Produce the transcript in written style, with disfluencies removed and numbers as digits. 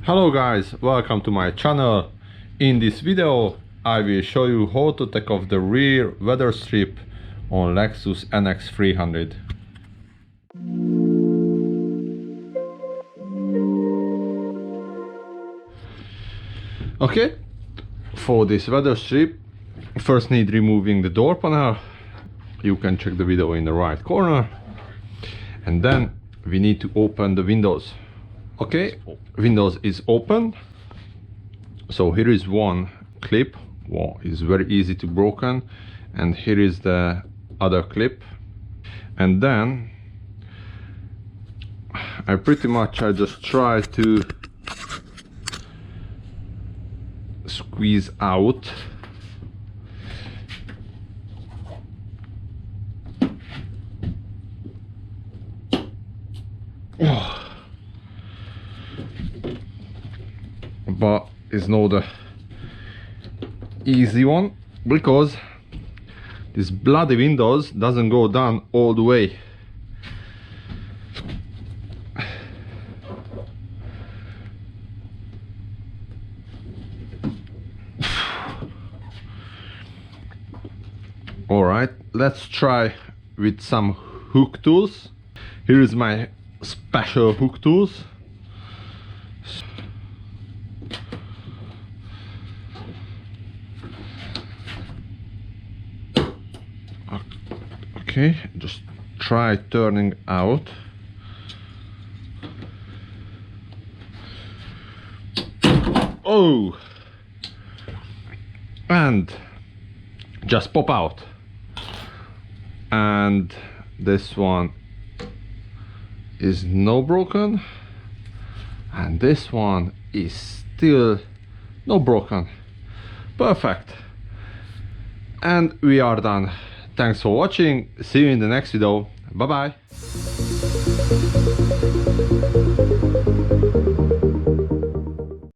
Hello guys, welcome to my channel. In this video I will show you how to take off the rear weather strip on Lexus NX300. Okay, for this weather strip first need removing the door panel. You can check the video in the right corner, and then we need to open the windows. Okay, windows is open. So here is one clip. Wow, it's very easy to broken, and here is the other clip. And then I just try to squeeze out. Oh. But it's not the easy one, because this bloody windows doesn't go down all the way. All right, let's try with some hook tools. Here is my special hook tools. Okay, just try turning out. Oh, and just pop out. And this one is no broken, and this one is still no broken. Perfect. And we are done. Thanks for watching. See you in the next video. Bye bye.